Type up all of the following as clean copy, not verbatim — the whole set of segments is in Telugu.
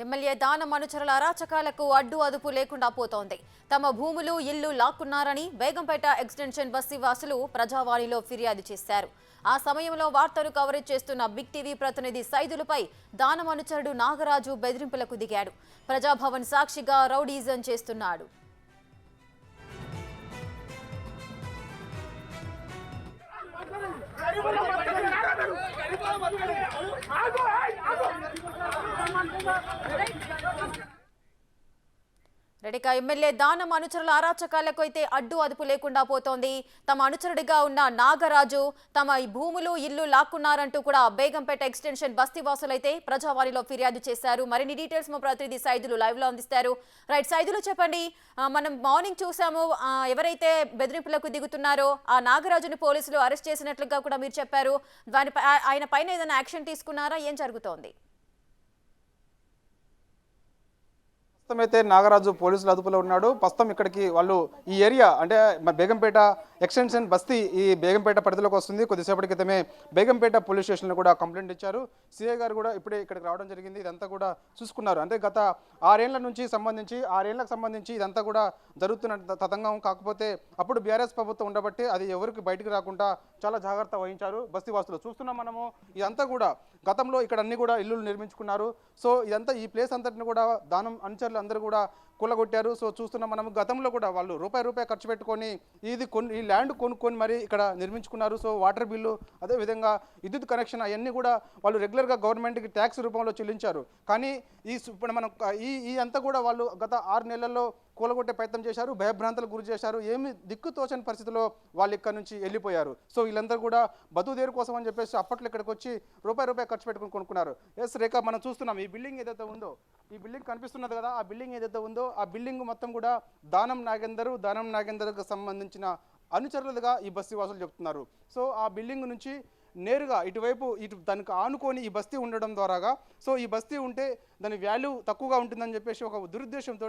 ఎమ్మెల్యే దానం అనుచరుల అరాచకాలకు అడ్డు అదుపు లేకుండా పోతోంది. తమ భూములు ఇల్లు లాక్కున్నారని బేగంపేట ఎక్స్టెన్షన్ బస్తీ వాసులు ప్రజావాణిలో ఫిర్యాదు చేశారు. ఆ సమయంలో వార్తలు కవరేజ్ చేస్తున్న బిగ్ టీవీ ప్రతినిధి సైదులపై దానం అనుచరుడు నాగరాజు బెదిరింపులకు దిగాడు. ప్రజాభవన్ సాక్షిగా రౌడీజం చేస్తున్నాడు. రెడ్డిక ఎమ్మెల్యే దానం అనుచరుల అరాచకాలకు అయితే అడ్డు అదుపు లేకుండా పోతోంది. తమ అనుచరుడిగా ఉన్న నాగరాజు తమ ఈ భూములు ఇల్లు లాక్కున్నారంటూ కూడా బేగంపేట ఎక్స్టెన్షన్ బస్తీ వాసులైతే ప్రజావాణిలో ఫిర్యాదు చేశారు. మరిన్ని డీటెయిల్స్ మా ప్రతినిధి సైదులు లైవ్ లో అందిస్తారు. రైట్ సైదులు చెప్పండి, మనం మార్నింగ్ చూసాము ఎవరైతే బెదిరింపులకు దిగుతున్నారో ఆ నాగరాజుని పోలీసులు అరెస్ట్ చేసినట్లుగా కూడా మీరు చెప్పారు. దానిపై ఆయన పైన ఏదైనా యాక్షన్ తీసుకున్నారా? ఏం జరుగుతోంది? ప్రస్తుతం అయితే నాగరాజు పోలీసుల అదుపులో ఉన్నాడు. ప్రస్తుతం ఇక్కడికి వాళ్ళు ఈ ఏరియా అంటే బేగంపేట ఎక్స్టెన్షన్ బస్తీ ఈ బేగంపేట పరిధిలోకి వస్తుంది. కొద్దిసేపటి క్రితమే బేగంపేట పోలీస్ స్టేషన్లో కూడా కంప్లైంట్ ఇచ్చారు. సిఐ గారు కూడా ఇప్పుడే ఇక్కడికి రావడం జరిగింది. ఇదంతా కూడా చూసుకున్నారు. అంటే గత 6 ఏళ్లకు సంబంధించి ఇదంతా కూడా జరుగుతున్న తతంగం. కాకపోతే అప్పుడు బీఆర్ఎస్ ప్రభుత్వం ఉండబట్టి అది ఎవరికి బయటికి రాకుండా చాలా జాగ్రత్త వహించారు బస్తీ వాసులు. చూస్తున్నాం మనము ఇదంతా కూడా గతంలో ఇక్కడ అన్ని కూడా ఇల్లులు నిర్మించుకున్నారు. సో ఇదంతా ఈ ప్లేస్ అంతటిని కూడా దానం అనుచరులు అందరూ కూడా కూలగొట్టారు. సో చూస్తున్నాం మనం గతంలో కూడా వాళ్ళు రూపాయి ఖర్చు పెట్టుకొని ఈ ల్యాండ్ కొనుక్కొని మరి ఇక్కడ నిర్మించుకున్నారు. సో వాటర్ బిల్లు అదేవిధంగా విద్యుత్ కనెక్షన్ అవన్నీ కూడా వాళ్ళు రెగ్యులర్గా గవర్నమెంట్కి ట్యాక్స్ రూపంలో చెల్లించారు. కానీ ఇప్పుడు మనం ఈ అంతా కూడా వాళ్ళు గత 6 నెలల్లో కూలగొట్టే ప్రయత్నం చేశారు, భయభ్రాంతులకు గురి చేశారు. ఏమి దిక్కు తోచని పరిస్థితిలో వాళ్ళు ఇక్కడ నుంచి వెళ్ళిపోయారు. సో వీళ్ళందరూ కూడా బతుదేరు కోసం అని చెప్పేసి అప్పట్లో ఇక్కడికి వచ్చి రూపాయి ఖర్చు పెట్టుకుని కొనుక్కున్నారు. ఎస్ రేఖ, మనం చూస్తున్నాం ఈ బిల్డింగ్ ఏదైతే ఉందో, ఈ బిల్డింగ్ కనిపిస్తున్నది కదా, ఆ బిల్డింగ్ ఏదైతే ఉందో ఆ బిల్డింగ్ మొత్తం కూడా దానం నాగేందర్కు సంబంధించిన అనుచరులుగా ఈ బస్తీ వాసులు చెప్తున్నారు. సో ఆ బిల్డింగ్ నుంచి నేరుగా ఇటు దానికి ఆనుకొని ఈ బస్తీ ఉండడం ద్వారాగా సో ఈ బస్తీ ఉంటే దాని వాల్యూ తక్కువగా ఉంటుందని చెప్పేసి ఒక దురుద్దేశంతో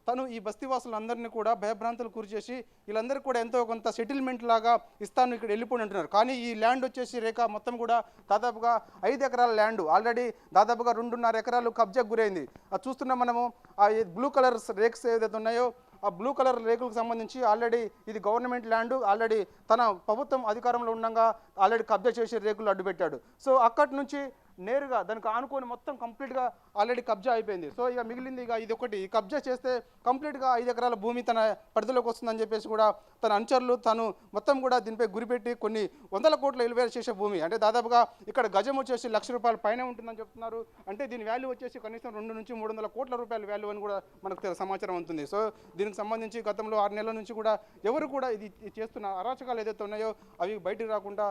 తను ఈ బస్తీ వాసులందరినీ కూడా భయభ్రాంతులు గురి చేసి వీళ్ళందరికీ కూడా ఎంతో కొంత సెటిల్మెంట్ లాగా ఇస్తాను ఇక్కడ వెళ్ళిపోయి అంటున్నారు. కానీ ఈ ల్యాండ్ వచ్చేసి రేఖ మొత్తం కూడా దాదాపుగా 5 ఎకరాల ల్యాండ్ ఆల్రెడీ దాదాపుగా 2.5 ఎకరాలు కబ్జాకు గురైంది. అది చూస్తున్నాం మనము. ఆ బ్లూ కలర్ రేక్స్ ఏదైతే ఉన్నాయో ఆ బ్లూ కలర్ రేకులకు సంబంధించి ఆల్రెడీ ఇది గవర్నమెంట్ ల్యాండ్. ఆల్రెడీ తన ప్రభుత్వం అధికారంలో ఉండగా ఆల్రెడీ కబ్జా చేసి రేకులు అడ్డుపెట్టాడు. సో అక్కడి నుంచి నేరుగా దానికి ఆనుకొని మొత్తం కంప్లీట్గా ఆల్రెడీ కబ్జా అయిపోయింది. సో ఇక మిగిలింది ఇది ఒకటి కబ్జా చేస్తే కంప్లీట్గా 5 ఎకరాల భూమి తన పరిధిలోకి వస్తుందని చెప్పేసి కూడా తన అనుచరులు తను మొత్తం కూడా దీనిపై గురిపెట్టి కొన్ని 100 కోట్ల విలువ చేసే భూమి అంటే దాదాపుగా ఇక్కడ గజం వచ్చేసి ₹1,00,000 పైన ఉంటుందని చెప్తున్నారు. అంటే దీని వాల్యూ వచ్చేసి కనీసం 200 నుంచి 300 కోట్ల రూపాయల వాల్యూ అని కూడా మనకు సమాచారం ఉంటుంది. సో దీనికి సంబంధించి గతంలో 6 నెలల నుంచి కూడా ఎవరు కూడా ఇది చేస్తున్న అరాచకాలు ఏదైతే ఉన్నాయో అవి బయటికి రాకుండా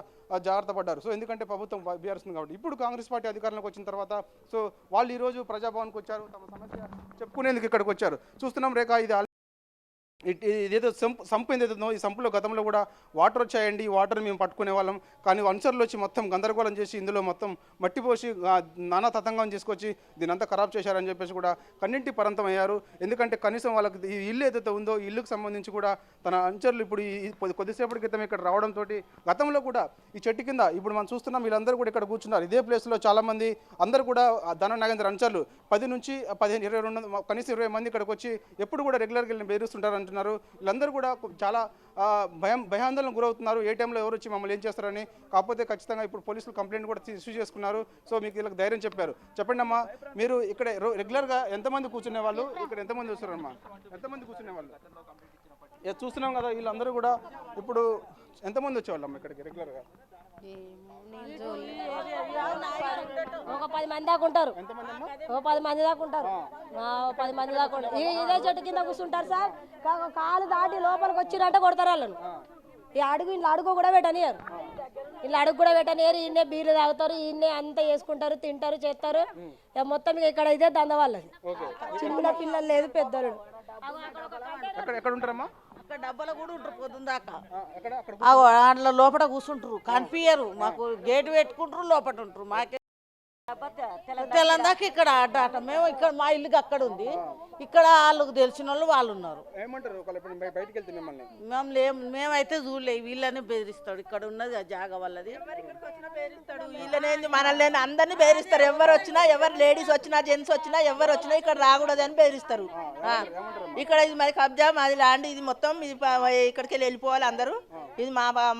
జాగ్రత్త పడ్డారు. సో ఎందుకంటే ప్రభుత్వం బీఆర్ఎస్ కాబట్టి ఇప్పుడు కాంగ్రెస్ పార్టీ అధికారంలోకి వచ్చిన తర్వాత సో వాళ్ళు ఈరోజు ప్రజాభవన్కి వచ్చారు, తమ సమస్య చెప్పుకునేందుకు ఇక్కడికి వచ్చారు. చూస్తున్నాం రేఖ, ఇదేదో సంపు ఏదైతుందో ఈ సంపులో గతంలో కూడా వాటర్ వచ్చాయండి. ఈ వాటర్ మేము పట్టుకునే వాళ్ళం. కానీ అనుచరులు వచ్చి మొత్తం గందరగోళం చేసి ఇందులో మొత్తం మట్టి పోసి నానా తతంగం తీసుకొచ్చి దీని అంతా ఖరాబ్ చేశారని చెప్పేసి కూడా కన్నింటి పరంతం అయ్యారు. ఎందుకంటే కనీసం వాళ్ళకి ఈ ఇల్లు ఏదైతే ఉందో ఈ ఇల్లుకు సంబంధించి కూడా తన అనుచరులు ఇప్పుడు కొద్దిసేపటి క్రితం ఇక్కడ రావడంతో గతంలో కూడా ఈ చెట్టు కింద ఇప్పుడు మనం చూస్తున్నాం వీళ్ళందరూ కూడా ఇక్కడ కూర్చున్నారు. ఇదే ప్లేస్లో చాలామంది అందరూ కూడా దానం నాగేందర్ అనుచరులు 10 నుంచి 15, 22 కనీసం 20 మంది ఇక్కడికి వచ్చి ఎప్పుడు కూడా రెగ్యులర్గా వెళ్ళి బెదిరిస్తుంటారు అంటున్నారు. వీళ్ళందరూ కూడా చాలా భయాందోళనకు గురవుతున్నారు. ఏ టైంలో ఎవరు వచ్చి మమ్మల్ని ఏం చేస్తారని. కాకపోతే ఖచ్చితంగా ఇప్పుడు పోలీసులు కంప్లైంట్ కూడా ఇష్యూ చేసుకున్నారు. సో మీకు వీళ్ళకి ధైర్యం చెప్పారు. చెప్పండి అమ్మా, మీరు ఇక్కడ రెగ్యులర్గా ఎంతమంది కూర్చునే వాళ్ళు, ఇక్కడ ఎంతమంది వస్తారమ్మా, ఎంతమంది కూర్చునే వాళ్ళు? చూస్తున్నాం కదా వీళ్ళందరూ కూడా ఇప్పుడు ఎంతమంది వచ్చేవాళ్ళమ్మా ఇక్కడికి రెగ్యులర్గా? ఒక 10 మంది దాకా ఉంటారు. ఓ 10 మంది దాకా ఉంటారు. 10 మంది దాకా ఉంటారు. ఇదే చెట్టు కింద కూర్చుంటారు సార్. కాలు దాటి లోపలికి వచ్చిరంటే కొడతారు వాళ్ళను. ఇట్లా అడుగు కూడా పెట్టనియరు. ఇట్లా అడుగు కూడా పెట్టనియరు. ఈయనే బీర్లు తాగుతారు, ఈయనే అంతా వేసుకుంటారు, తింటారు, చేస్తారు. మొత్తం ఇక్కడ ఇదే దంద వాళ్ళది. చిన్న పిల్లలు లేదు, పెద్దలు. ఎక్కడ ఉంటారమ్మా? డబ్బాలో కూడా ఉంటారు పొద్దున్న దాకా. అందులో లోపల కూర్చుంటారు, కనిపించరు. మాకు గేటు పెట్టుకుంటారు, లోపల ఉంటారు. మాకే తెలంగాణకి ఇక్కడ అడ్డాట మేము ఇక్కడ మా ఇల్లుకి అక్కడ ఉంది. ఇక్కడ వాళ్ళకు తెలిసిన వాళ్ళు ఉన్నారు. ఏమంటారు బయటికి వెళ్తే మిమ్మల్ని? మేమైతే చూడలే. వీళ్ళని బెదిరిస్తాడు. ఇక్కడ ఉన్నది ఆ జాగ వాళ్ళది. వీళ్ళనేంది మనల్ని అందరినీ బెదిరిస్తారు. ఎవరు వచ్చినా, ఎవరు లేడీస్ వచ్చినా, జెంట్స్ వచ్చినా, ఎవరు వచ్చినా ఇక్కడ రాకూడదు అని బెదిరిస్తారు. ఇక్కడ ఇది మాది కబ్జా, మాది ల్యాండ్, ఇది మొత్తం ఇది ఇక్కడికి వెళ్ళిపోవాలి అందరూ. ఇది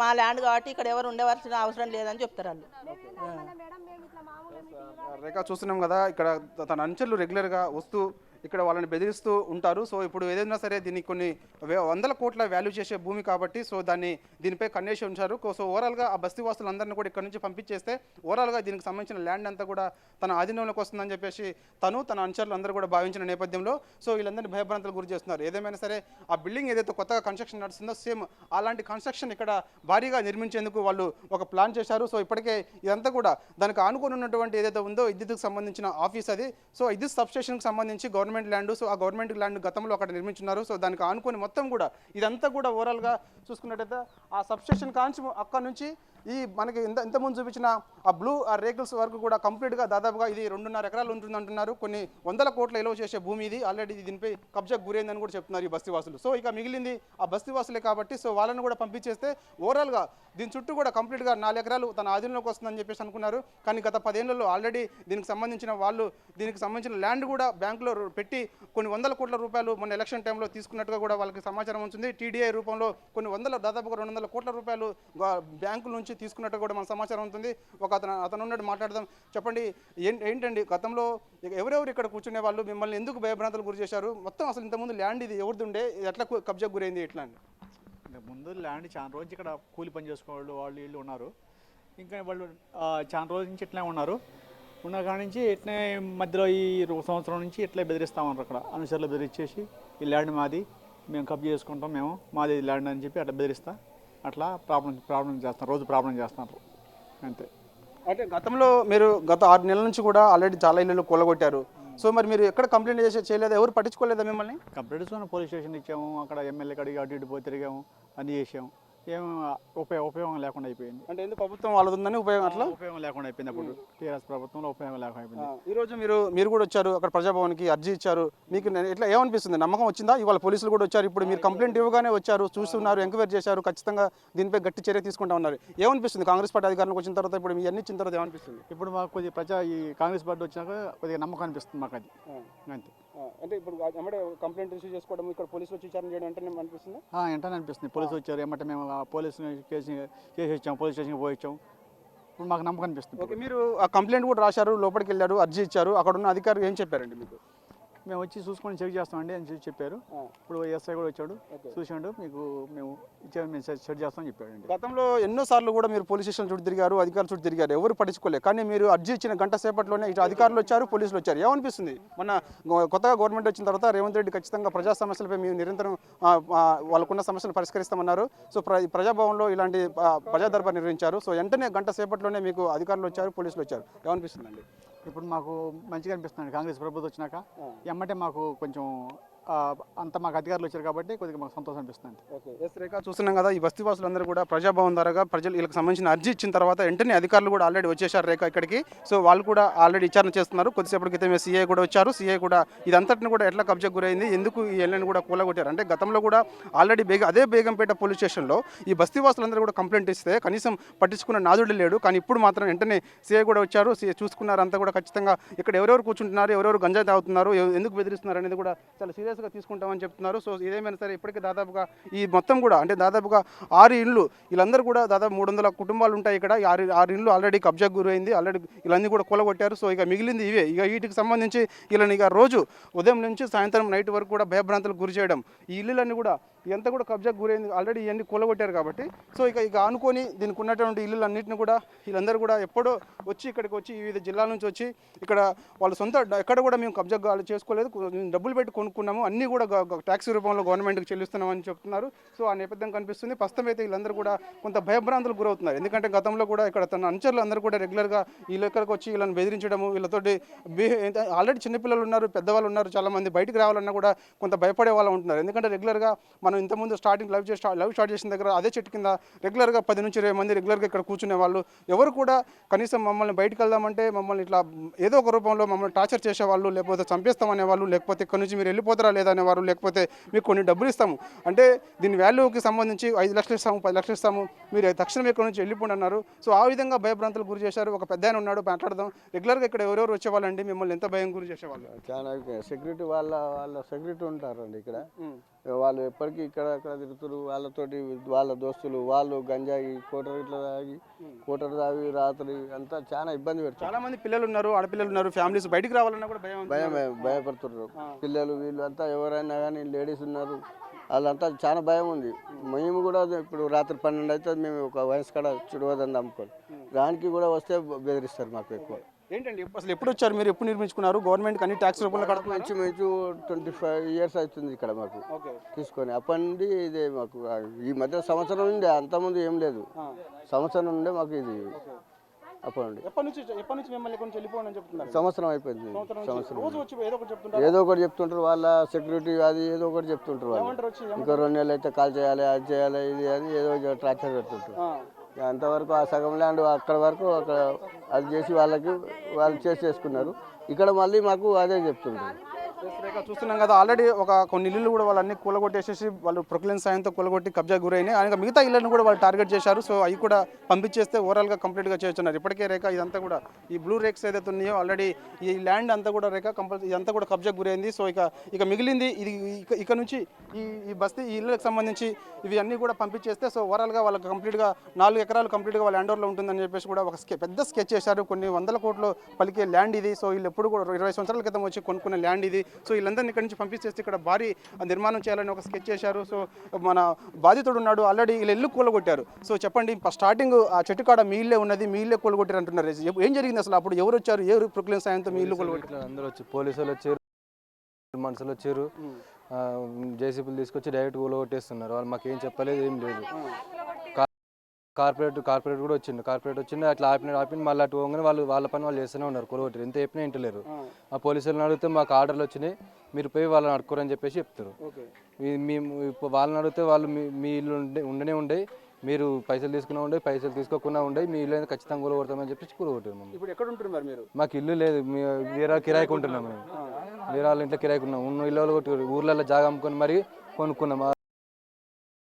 మా ల్యాండ్ కాబట్టి ఇక్కడ ఎవరు ఉండవలసిన అవసరం లేదని చెప్తారు వాళ్ళు. రేఖ చూస్తున్నాం కదా, ఇక్కడ తన అంచెలు రెగ్యులర్గా వస్తూ ఇక్కడ వాళ్ళని బెదిరిస్తూ ఉంటారు. సో ఇప్పుడు ఏదైనా సరే దీనికి కొన్ని వందల కోట్ల వాల్యూ చేసే భూమి కాబట్టి సో దీనిపై కన్నేసి ఉంచారు. సో ఓవరాల్గా ఆ బస్తీ వాసులందరినీ కూడా ఇక్కడ నుంచి పంపించేస్తే ఓవరాల్గా దీనికి సంబంధించిన ల్యాండ్ అంతా కూడా తన ఆధీనంలోకి వస్తుందని చెప్పేసి తన అంచర్లు అందరూ కూడా భావించిన నేపథ్యంలో సో వీళ్ళందరినీ భయభ్రాంతులు గురి చేస్తున్నారు. ఏదేమైనా సరే ఆ బిల్డింగ్ ఏదైతే కొత్తగా కన్స్ట్రక్షన్ నడుస్తుందో సేమ్ అలాంటి కన్స్ట్రక్షన్ ఇక్కడ భారీగా నిర్మించేందుకు వాళ్ళు ఒక ప్లాన్ చేశారు. సో ఇప్పటికే ఇదంతా కూడా దానికి ఆనుకొని ఉన్నటువంటి ఏదైతే ఉందో విద్యుత్కు సంబంధించిన ఆఫీస్ అది. సో విద్యుత్ సబ్స్టేషన్కి సంబంధించి గవర్నమెంట్ ల్యాండ్. సో ఆ గవర్నమెంట్ ల్యాండ్ గతంలో అక్కడ నిర్మించున్నారు. సో దానికి ఆనుకొని మొత్తం కూడా ఇదంతా కూడా ఓవరాల్గా చూసుకున్నట్టయితే ఆ సబ్స్టేషన్ కాంచి అక్కడ నుంచి ఈ మనకి ఇంతకుముందు చూపించిన ఆ బ్లూ ఆ రేకుల్స్ వరకు కూడా కంప్లీట్గా దాదాపుగా ఇది 2.5 ఎకరాలు ఉంటుందంటున్నారు. కొన్ని వందల కోట్ల విలువ చేసే భూమి ఇది. ఆల్రెడీ దీనిపై కబ్జాకు గురైందని కూడా చెప్తున్నారు ఈ బస్తీవాసులు. సో ఇక మిగిలింది ఆ బస్తీవాసులే కాబట్టి సో వాళ్ళని కూడా పంపించేస్తే ఓవరాల్గా దీని చుట్టూ కూడా కంప్లీట్గా 4 ఎకరాలు తన ఆధీనంలోకి వస్తుందని చెప్పేసి అనుకున్నారు. కానీ గత 10 ఏళ్లలో ఆల్రెడీ దీనికి సంబంధించిన ల్యాండ్ కూడా బ్యాంకులో పెట్టి కొన్ని వందల కోట్ల రూపాయలు మొన్న ఎలక్షన్ టైంలో తీసుకున్నట్టుగా కూడా వాళ్ళకి సమాచారం ఉంటుంది. టీడీఐ రూపంలో కొన్ని దాదాపుగా 200 కోట్ల రూపాయలు బ్యాంకుల నుంచి తీసుకున్నట్టు కూడా మన సమాచారం ఉంటుంది. అతను ఉన్నట్టు మాట్లాడదాం. చెప్పండి, ఏంటండి గతంలో ఎవరెవరు ఇక్కడ కూర్చునే వాళ్ళు, మిమ్మల్ని ఎందుకు భయభ్రాంతులు గురి చేశారు? మొత్తం అసలు ఇంతకుముందు ల్యాండ్ ఇది ఎవరిది ఉండే, ఎట్లా కబ్జా గురైంది ఎట్లా అండి? ముందు ల్యాండ్ చాలా రోజు ఇక్కడ కూలి పని చేసుకోవాలి వాళ్ళు వీళ్ళు ఉన్నారు. ఇంకా వాళ్ళు చాలా రోజుల నుంచి ఇట్లనే ఉన్నారు. ఉన్న కాడి నుంచి ఇట్లనే మధ్యలో ఈ సంవత్సరం నుంచి ఇట్లే బెదిరిస్తామన్నారు. అక్కడ అనుసరులు బెదిరించేసి ఈ ల్యాండ్ మాది, మేము కబ్జా చేసుకుంటాం, మేము మాది ల్యాండ్ అని చెప్పి అట్లా బెదిరిస్తా అట్లా ప్రాబ్లం చేస్తాం, రోజు ప్రాబ్లం చేస్తున్నారు అంతే. అంటే గతంలో మీరు గత 6 నెలల నుంచి కూడా ఆల్రెడీ చాలా ఇళ్ళు కూలగొట్టారు. సో మరి మీరు ఎక్కడ కంప్లైంట్ చేయలేదా? ఎవరు పట్టించుకోలేదా మిమ్మల్ని? కంప్లైంట్ చేసుకుని పోలీస్ స్టేషన్ ఇచ్చాము, అక్కడ ఎమ్మెల్యే కాడికి అటు ఇటు పోయి తిరిగాము, అన్నీ చేసాము. ఏం ఉపయోగం లేకుండా అయిపోయింది. అంటే ఎందుకు ప్రభుత్వం వాళ్ళదుందని ఉపయోగం అట్లా ఉపయోగం లేకుండా అయిపోయింది. అప్పుడు టీఆర్ఎస్ ప్రభుత్వంలో ఉపయోగం లేకుండా అయిపోయింది. ఈరోజు మీరు కూడా వచ్చారు, అక్కడ ప్రజాభవన్కి అర్జీ ఇచ్చారు. మీకు ఇట్లా ఏమనిపిస్తుంది? నమ్మకం వచ్చిందా? ఇవాళ పోలీసులు కూడా వచ్చారు. ఇప్పుడు మీరు కంప్లైంట్ ఇవ్వగానే వచ్చారు, చూస్తున్నారు, ఎంక్వైరీ చేశారు, ఖచ్చితంగా దీనిపై గట్టి చర్య తీసుకుంటా ఉన్నారు. ఏమనిపిస్తుంది కాంగ్రెస్ పార్టీ అధికారంలోకి వచ్చిన తర్వాత? ఇప్పుడు మీ అన్ని ఇచ్చిన తర్వాత ఏమనిపిస్తుంది? ఇప్పుడు మాకు కొద్దిగా ఈ కాంగ్రెస్ పార్టీ వచ్చినాక కొద్దిగా నమ్మకం అనిపిస్తుంది మాకు. అది అంతే. అంటే ఇప్పుడు ఎమ్మటే కంప్లైంట్ రిసీవ్ చేసుకోవడం, ఇక్కడ పోలీసులు వచ్చి విచారణ చేయడం అంటే అనిపిస్తుంది. వెంటనే అనిపిస్తుంది. పోలీసులు వచ్చారు, ఏమంటే మేము పోలీసు కేసు చేసి వచ్చాము, పోలీస్ స్టేషన్కి పోయి వచ్చాము. ఇప్పుడు మాకు నమ్మకం అనిపిస్తుంది. ఓకే, మీరు ఆ కంప్లైంట్ కూడా రాశారు, లోపలికి వెళ్ళారు, అర్జీ ఇచ్చారు. అక్కడ ఉన్న అధికారులు ఏం చెప్పారండి మీకు? మేము వచ్చి చూసుకొని చెక్ చేస్తామండి అని చెప్పారు. ఇప్పుడు ఎస్ఐ కూడా వచ్చాడు, చూసాడు, మేము సెట్ చేస్తామని చెప్పాడు. గతంలో ఎన్నోసార్లు కూడా మీరు పోలీస్ స్టేషన్ చుట్టూ తిరిగారు, అధికారులు చుట్టూ తిరిగారు, ఎవరు పట్టించుకోలేదు. కానీ మీరు అర్జీ ఇచ్చిన గంట సేపట్లోనే ఇటు అధికారులు వచ్చారు, పోలీసులు వచ్చారు. ఏమనిపిస్తుంది? మొన్న కొత్తగా గవర్నమెంట్ వచ్చిన తర్వాత రేవంత్ రెడ్డి ఖచ్చితంగా ప్రజా సమస్యలపై మేము నిరంతరం వాళ్ళకున్న సమస్యలు పరిష్కరిస్తామన్నారు. సో ప్రజాభవన్లో ఇలాంటి ప్రజా దర్బార్ నిర్వహించారు. సో వెంటనే గంట సేపట్లోనే మీకు అధికారులు వచ్చారు, పోలీసులు వచ్చారు. ఏమనిపిస్తుందండి? ఇప్పుడు మాకు మంచిగా అనిపిస్తుంది. కాంగ్రెస్ ప్రభుత్వం వచ్చినాక ఎమ్మటే మాకు కొంచెం అంత మాకు అధికారులు వచ్చారు కాబట్టి కొద్దిగా మాకు సంతోషం అనిపిస్తుంది. ఓకే, ఎస్ రేఖ చూస్తున్నాం కదా, ఈ బస్తీవాసులందరూ కూడా ప్రజాభవన్ ద్వారా ప్రజలు వీళ్ళకి సంబంధించిన అర్జీ ఇచ్చిన తర్వాత వెంటనే అధికారులు కూడా ఆల్రెడీ వచ్చేసారు రేఖ ఇక్కడికి. సో వాళ్ళు కూడా ఆల్రెడీ విచారణ చేస్తున్నారు. కొద్దిసేపటి క్రితమే సీఐ కూడా వచ్చారు. సీఐ కూడా ఇదంతటిని కూడా ఎట్లా కబ్జా గురైంది, ఎందుకు ఈ ఎల్లని కూడా కూలగొట్టారు అంటే గతంలో కూడా ఆల్రెడీ అదే బేగంపేట పోలీస్ స్టేషన్లో ఈ బస్తీవాసులందరూ కూడా కంప్లైంట్ ఇస్తే కనీసం పట్టించుకున్న నాదుడు లేడు. కానీ ఇప్పుడు మాత్రం వెంటనే సీఐ కూడా వచ్చారు, సీఐ చూసుకున్నారు. అంతా కూడా ఖచ్చితంగా ఇక్కడ ఎవరెవరు కూర్చుంటున్నారు, ఎవరెవరు గంజాయి తాగుతున్నారు, ఎందుకు బెదిరిస్తున్నారు అనేది కూడా చాలా సీరియస్గా తీసుకుంటామని చెప్తున్నారు. సో ఇదేమైనా సరే ఇప్పటికే దాదాపుగా ఈ మొత్తం కూడా అంటే దాదాపుగా 6 ఇండ్లు, వీళ్ళందరూ కూడా దాదాపు 300 కుటుంబాలు ఉంటాయి ఇక్కడ. 6 ఇండ్లు ఆల్రెడీ కబ్జా గురైంది, ఆల్రెడీ వీళ్ళన్నీ కూడా కూలగొట్టారు. సో ఇక మిగిలింది ఇవే. ఇక వీటికి సంబంధించి వీళ్ళని ఇక రోజు ఉదయం నుంచి సాయంత్రం నైట్ వరకు కూడా భయభ్రాంతులకు గురి చేయడం, ఈ ఇల్లులన్నీ కూడా ఇదంతా కూడా కబ్జాకు గురైంది, ఆల్రెడీ ఇవన్నీ కూలగొట్టారు కాబట్టి. సో ఇక ఆనుకొని దీనికి ఉన్నటువంటి ఇల్లులన్నింటినీ కూడా వీళ్ళందరూ కూడా ఎప్పుడో వచ్చి ఇక్కడికి వచ్చి వివిధ జిల్లాల నుంచి వచ్చి ఇక్కడ వాళ్ళ సొంత ఎక్కడ కూడా మేము కబ్జా చేసుకోలేదు, డబ్బులు పెట్టి కొనుక్కున్నాము, అన్నీ కూడా ట్యాక్స్ రూపంలో గవర్నమెంట్కి చెల్లిస్తున్నామని చెప్తున్నారు. సో ఆ నేపథ్యం కనిపిస్తుంది. ప్రస్తుతం అయితే వీళ్ళందరూ కూడా కొంత భయభ్రాంతులకు గురవుతున్నారు. ఎందుకంటే గతంలో కూడా ఇక్కడ తన అనుచరులు అందరూ కూడా రెగ్యులర్గా వీళ్ళు ఎక్కడికి వచ్చి వీళ్ళని బెదిరించడము, వీళ్ళతోటి ఆల్రెడీ చిన్నపిల్లలు ఉన్నారు, పెద్దవాళ్ళు ఉన్నారు, చాలామంది బయటికి రావాలన్నా కూడా కొంత భయపడే వాళ్ళు ఉంటున్నారు. ఎందుకంటే రెగ్యులర్గా మనం మనం ఇంతకుముందు స్టార్టింగ్ లైవ్ స్టార్ట్ చేసిన దగ్గర అదే చెట్టు కింద రెగ్యులర్గా 10 నుంచి 20 మంది రెగ్యులర్గా ఇక్కడ కూర్చునే వాళ్ళు. ఎవరు కూడా కనీసం మమ్మల్ని బయటకు వెళ్దామంటే మమ్మల్ని ఇట్లా ఏదో ఒక రూపంలో మమ్మల్ని టార్చర్ చేసేవాళ్ళు, లేకపోతే చంపేస్తామనేవాళ్ళు, లేకపోతే ఇక్కడ నుంచి మీరు వెళ్ళిపోతారా లేదా అనేవారు, లేకపోతే మీకు కొన్ని డబ్బులు ఇస్తాము అంటే దీని వాల్యూకి సంబంధించి 5 లక్షలు ఇస్తాము, 10 లక్షలు ఇస్తాము, మీరు తక్షణం ఇక్కడ నుంచి వెళ్ళిపోండి అన్నారు. సో ఆ విధంగా భయభ్రాంతులు గురి చేశారు. ఒక పెద్ద ఆయన ఉన్నాడు, మాట్లాడదాం. రెగ్యులర్గా ఇక్కడ ఎవరెవరు వచ్చేవాళ్ళండి, మిమ్మల్ని ఎంత భయం గురి చేసేవాళ్ళు? చాలా సెక్యూరిటీ వాళ్ళ సెక్యూరిటీ ఉంటారండి ఇక్కడ. వాళ్ళు ఎప్పటికీ ఇక్కడ అక్కడ తిరుగుతారు. వాళ్ళతోటి వాళ్ళ దోస్తులు వాళ్ళు గంజాయి కోటర్ తాగి రాత్రి అంతా చాలా ఇబ్బంది పెడతారు. చాలా మంది పిల్లలు ఉన్నారు, ఆడపిల్లలు ఉన్నారు, ఫ్యామిలీస్ బయటికి రావాలన్నా కూడా భయపడుతున్నారు. పిల్లలు వీళ్ళు అంతా ఎవరైనా కానీ లేడీస్ ఉన్నారు, వాళ్ళంతా చాలా భయం ఉంది. మేము కూడా ఇప్పుడు రాత్రి 12 అయితే మేము ఒక వయసు కాడ చుడవదని నమ్ముకోవాలి. దానికి కూడా వస్తే బెదిరిస్తారు మాకు ఎక్కువ. ఏంటండి అసలు ఎప్పుడు వచ్చారు మీరు, ఎప్పుడు నిర్మించుకున్నారు? గవర్నమెంట్ అన్ని ట్యాక్స్ రూపంలో కడుతున్నారు. మంచి 25 years అవుతుంది ఇక్కడ మాకు తీసుకొని. అప్పటి నుండి ఇదే మాకు. ఈ మధ్య సంవత్సరం నుండి, అంతకుముందు ఏం లేదు, సంవత్సరం నుండే మాకు ఇది. అప్పటి నుండి ఎప్పటి నుంచి మిమ్మల్ని కొంచెం వెళ్ళిపోండి అని చెప్తున్నారు. సంవత్సరం అయిపోయింది. సంవత్సరం రోజు వచ్చి ఏదో ఒకటి చెప్తుంటారు. వాళ్ళ సెక్యూరిటీ అది ఏదో ఒకటి చెప్తుంటారు. వాళ్ళు ఇంకో 2 నెలలు అయితే కాల్ చేయాలి, అది చేయాలి, ఇది అని ఏదో టార్చర్ పెడుతుంటారు. అంతవరకు ఆ సగం ల్యాండ్ అక్కడ వరకు అక్కడ అది చేసి వాళ్ళు చేసుకున్నారు. ఇక్కడ మళ్ళీ మాకు అదే చెప్తుంటారు. చూస్తున్నాం కదా, ఆల్రెడీ కొన్ని ఇల్లు కూడా వాళ్ళన్నీ కూలగొట్టేసేసి వాళ్ళు ప్రొక్లైన్ సాయంతో కూలగొట్టి కబ్జా గురైనాయి. ఆయన మిగతా ఇళ్ళని కూడా వాళ్ళు టార్గెట్ చేశారు. సో అవి కూడా పంపించేస్తే ఓవరాల్గా కంప్లీట్గా చేస్తున్నారు. ఇప్పటికే రేఖ ఇదంతా కూడా ఈ బ్లూ రేక్స్ ఏదైతే ఉన్నాయో ఆల్రెడీ ఈ ల్యాండ్ అంతా కూడా రేఖ ఇదంతా కూడా కబ్జా గురైంది. సో ఇక మిగిలింది ఇది. ఇక నుంచి ఈ బస్తీ ఈ ఇళ్ళకి సంబంధించి ఇవి అన్నీ కూడా పంపించేస్తే సో ఓవరాల్గా వాళ్ళకి కంప్లీట్గా 4 ఎకరాలు కంప్లీట్గా వాళ్ళ హ్యాండ్ ఓవర్లో ఉంటుందని చెప్పేసి కూడా ఒక పెద్ద స్కెచ్ చేశారు. కొన్ని 100 కోట్లు పలికే ల్యాండ్ ఇది. సో వీళ్ళు ఎప్పుడు కూడా 20 సంవత్సరాల క్రితం వచ్చి కొనుక్కున్న ల్యాండ్ ఇది. సో వీళ్ళందరినీ ఇక్కడ నుంచి పంపించేస్తే ఇక్కడ భారీ నిర్మాణం చేయాలని ఒక స్కెచ్ చేశారు. సో మన బాధితుడు ఉన్నాడు, ఆల్రెడీ వీళ్ళు ఇల్లు కూలగొట్టారు. సో చెప్పండి, స్టార్టింగ్ ఆ చెట్టు కాడ మీ ఇల్లే ఉన్నది, మీ ఇల్లే కూలగొట్టారు అంటున్నారు. ఏం జరిగింది అసలు? అప్పుడు ఎవరు వచ్చారు, ఎవరు ప్రొక్లైన్ సాయంతో మీ ఇల్లు కూలగొట్టారు? అందరూ వచ్చి పోలీసులు వచ్చారు, మనుషులు వచ్చారు, జేసీబీలు తీసుకొచ్చి డైరెక్ట్ కూలగొట్టేస్తున్నారు. వాళ్ళు మాకేం చెప్పలేదు, ఏం లేదు. కార్పొరేట్ కూడా వచ్చిండు. అట్లా ఆపిన మళ్ళీ అటు పోగానే వాళ్ళ పని వాళ్ళు చేస్తూనే ఉన్నారు. కూలగొట్టారు. ఎంత చెప్పినా ఇంటలేరు. ఆ పోలీసులను అడిగితే మాకు ఆర్డర్లు వచ్చినాయి, మీరు పోయి వాళ్ళని అడుక్కోరని చెప్పేసి చెప్తారు. మేము వాళ్ళని అడిగితే వాళ్ళు మీ ఇల్లు ఉండే మీరు పైసలు తీసుకున్నా ఉండే, పైసలు తీసుకోకుండా ఉండే, మీ ఇల్లు అయితే ఖచ్చితంగా కూలగొడతామని చెప్పేసి కూలగొట్టారు. ఇప్పుడు ఎక్కడ ఉంటున్నారు మీరు? మాకు ఇల్లు లేదు, వేరే కిరాయికి ఉంటున్నాం. మేము వేరే వాళ్ళ ఇంట్లో కిరాయికి ఉన్నాం. ఉన్న ఇల్లు కొట్టి ఊర్లలో జాగా అమ్ముకొని మరి కొనుక్కున్నాం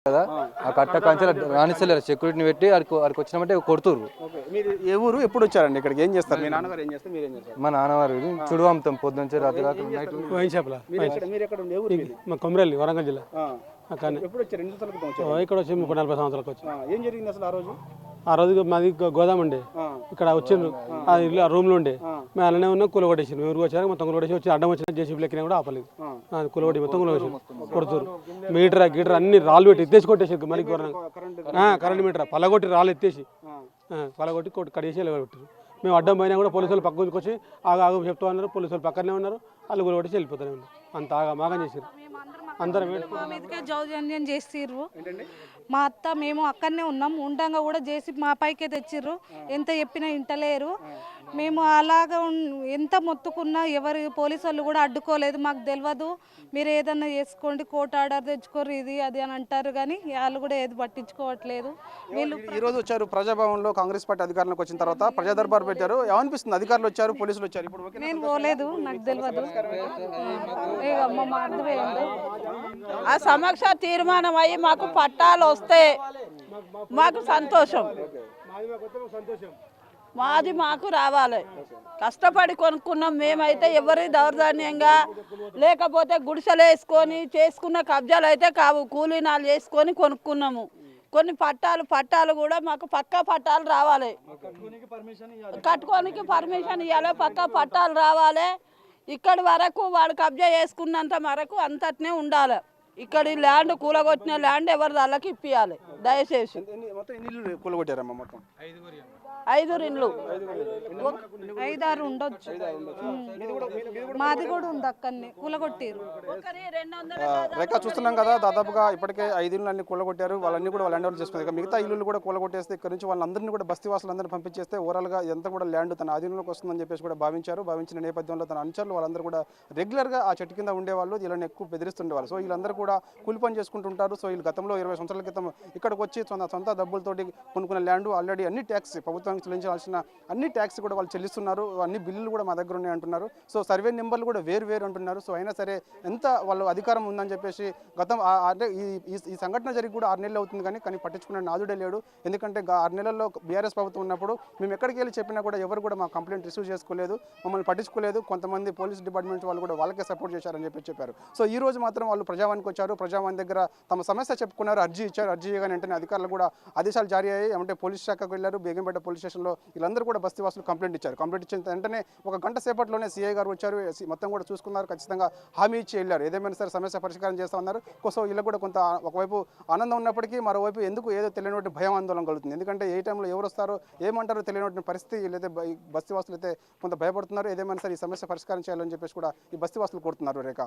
కదా. ఆ కట్ట కంచెలు రాణిస్తలేరు, సెక్యూరిటీని పెట్టి అక్కడికి వచ్చినామంటే కొడుతుర్రు. మీరు ఏ ఊరు, ఎప్పుడు వచ్చారండి ఇక్కడికి? ఏం చేస్తారు? మీ నాన్నగారు ఏం చేస్తారు, మీరు ఏం చేస్తారు? మా నాన్నవారు చుడువు అమ్ముతాం పొద్దున్నే రాత్రి నైట్. మా కొమరల్లి, వరంగల్ జిల్లా. ఎప్పుడు వచ్చారు? 2 సంవత్సరాల క్రితం వచ్చారు. ఇక్కడ వచ్చి 40 సంవత్సరాలకు వచ్చి. ఏం జరిగింది అసలు ఆ రోజు? ఆ రోజు మాది గోదాం ఉండే, ఇక్కడ వచ్చిండ్రు. ఆ ఇల్లు ఆ రూమ్లో ఉండే, మేము అలానే ఉన్నాం. కూలగొట్టేసి మేము ఊరికి వచ్చారు. మొత్తం కూలగొట్టేసి వచ్చి అడ్డం వచ్చిన జేసీబీ ఎక్కినా కూడా ఆపలేదు. కూలగొట్టి మొత్తం కూలగొట్టేసి కొడుతురు. మీటర్ గిటర్ అన్ని రాళ్ళు పెట్టి ఎత్తేసి కొట్టేసి మళ్ళీ కరెంట్ మీటర్ పలగొట్టి రాళ్ళు ఎత్తేసి పలగొట్టి కడిగేసి వెళ్ళగొట్టారు. మేము అడ్డం పోయినా కూడా పోలీసులు పక్క వచ్చి ఆగు చెప్తా ఉన్నారు. పోలీసులు పక్కనే ఉన్నారు. వాళ్ళు కూలగొట్టేసి వెళ్ళిపోతూనే ఉన్నారు. అంత మాగం చేసారు. అందరం మీదకే జౌజన్యం చేసిర్రు. మా అత్త మేము అక్కడనే ఉన్నాం. ఉండంగా కూడా చేసి మా పైకే తెచ్చిర్రు. ఎంత చెప్పినా ఇంటలేరు. మేము అలాగా ఎంత మొత్తుకున్నా ఎవరు పోలీసు వాళ్ళు కూడా అడ్డుకోలేదు. మాకు తెలియదు, మీరు ఏదన్నా చేసుకోండి, కోర్టు ఆర్డర్ తెచ్చుకోరు, ఇది అది అని అంటారు. కానీ వాళ్ళు కూడా ఏది పట్టించుకోవట్లేదు. వీళ్ళు ఈరోజు వచ్చారు ప్రజాభవన్లో, కాంగ్రెస్ పార్టీ అధికారంలోకి వచ్చిన తర్వాత ప్రజా దర్బార్ పెట్టారు. ఏమనిపిస్తుంది? అధికారులు వచ్చారు, పోలీసులు వచ్చారు. ఇప్పుడు నేను పోలేదు, నాకు తెలియదు. ఆ సమక్ష తీర్మానం అయ్యి మాకు పట్టాలు వస్తే మాకు సంతోషం. మాది మాకు రావాలి. కష్టపడి కొనుక్కున్నాం. మేమైతే ఎవరి దౌర్జన్యంగా లేకపోతే గుడిసెలు వేసుకొని చేసుకున్న కబ్జాలు అయితే కావు. కూలీనాలు చేసుకొని కొనుక్కున్నాము. కొన్ని పట్టాలు కూడా మాకు పక్కా పట్టాలు రావాలి. కట్టుకోనికి పర్మిషన్ ఇవ్వాలి. పక్కా పట్టాలు రావాలి. ఇక్కడి వరకు వాడు కబ్జా చేసుకున్నంత వరకు అంతటనే ఉండాలి. ఇక్కడి ల్యాండ్ కూలగొట్టిన ల్యాండ్ ఎవరి దాళ్ళకి ఇప్పియాలి దయచేసి. 5 ఇండ్లు 5-6 ఉండొచ్చు. మాది కూడా ఉంది అక్కడనే కూలగొట్టిరు. రేఖ చూస్తున్నాం కదా, దాదాపుగా ఇప్పటికే 5 ఇళ్ళు అన్ని కూలగొట్టారు. వాళ్ళన్నీ కూడా ల్యాండ్ ఓవర్ చేసుకున్నారు. ఇక మిగతా ఇల్లు కూడా కూలగొట్టేస్తే ఇక్కడ నుంచి వాళ్ళందరినీ కూడా బస్తీవాసులందరినీ పంపించేస్తే ఓవరాల్గా ఎంత కూడా ల్యాండ్ తన ఆధీనంలోకి వస్తుందని చెప్పేసి కూడా భావించిన నేపథ్యంలో తన అనుచరులు వాళ్ళందరూ కూడా రెగ్యులర్గా ఆ చెట్టు కింద ఉండేవాళ్ళు, వీళ్ళని ఎక్కువ బెదిరిస్తుండేవాళ్ళు. సో వీళ్ళందరూ కూడా కూలి పని చేసుకుంటుంటారు. సో వీళ్ళు గతంలో 20 సంవత్సరాల క్రితం ఇక్కడికి వచ్చి సొంత డబ్బులతోటి కొనుక్కున్న ల్యాండ్ ఆల్రెడీ అన్ని ట్యాక్స్ ప్రభుత్వానికి చెల్లించాల్సిన అన్ని ట్యాక్స్ కూడా వాళ్ళు చెల్లిస్తున్నారు. అన్ని బిల్లులు కూడా మా దగ్గర ఉన్నాయి అంటున్నారు. సో సర్వే నెంబర్లు కూడా వేరు అంటున్నారు. సో అయినా సరే ఎంత వాళ్ళు అధికారం ఉందని చెప్పేసి అంటే ఈ సంఘటన జరిగి కూడా 6 నెలలు అవుతుంది కానీ పట్టించుకునే నాదుడే లేడు. ఎందుకంటే 6 నెలల్లో బీఆర్ఎస్ ప్రభుత్వం ఉన్నప్పుడు మేము ఎక్కడికి వెళ్ళి చెప్పినా కూడా ఎవరు కూడా మా కంప్లైంట్ రిసీవ్ చేసుకోలేదు, మమ్మల్ని పట్టించుకోలేదు. కొంతమంది పోలీస్ డిపార్ట్మెంట్ వాళ్ళు కూడా వాళ్ళకే సపోర్ట్ చేశారని చెప్పారు. సో ఈ రోజు మాత్రం వాళ్ళు ప్రజావానికి వచ్చారు. ప్రజావాణి దగ్గర తమ సమస్య చెప్పుకున్నారు, అర్జీ ఇచ్చారు. అర్జీ ఇవ్వగానే వెంటనే అధికారులు కూడా ఆదేశాలు జారీ అయ్యాయి. అంటే పోలీస్ శాఖకు వెళ్ళారు. బేగంపేట పోలీస్ స్టేషన్లో వీళ్ళందరూ కూడా బస్తీవాసులు కంప్లైంట్ ఇచ్చారు. కంప్లైంట్ ఇచ్చిన వెంటనే 1 గంట సేపట్లోనే సీఐ గారు వచ్చారు. మొత్తం కూడా చూసుకున్నారు. ఖచ్చితంగా హామీ ఇచ్చి వెళ్ళారు. ఏదేమైనా సరే సమస్య పరిష్కారం చేస్తా ఉన్నారు. సో వీళ్ళకి కూడా కొంత ఒకవైపు ఆనందం ఉన్నప్పటికీ మరోవైపు ఎందుకు ఏదో తెలియనటువంటి భయం ఆందోళన కలుగుతుంది. ఎందుకంటే ఏ టైంలో ఎవరు వస్తారో ఏమంటారో తెలియనటువంటి పరిస్థితి వీళ్ళైతే బస్తీవాసులు అయితే కొంత భయపడుతున్నారు. ఏదేమైనా సరే ఈ సమస్య పరిష్కారం చేయాలని చెప్పేసి కూడా ఈ బస్తీవాసులు కోరుతున్నారు. Rekha,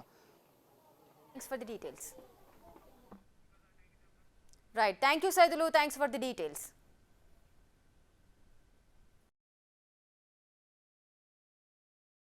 thanks for the details. Right, thank you Saidulu, thanks for the details.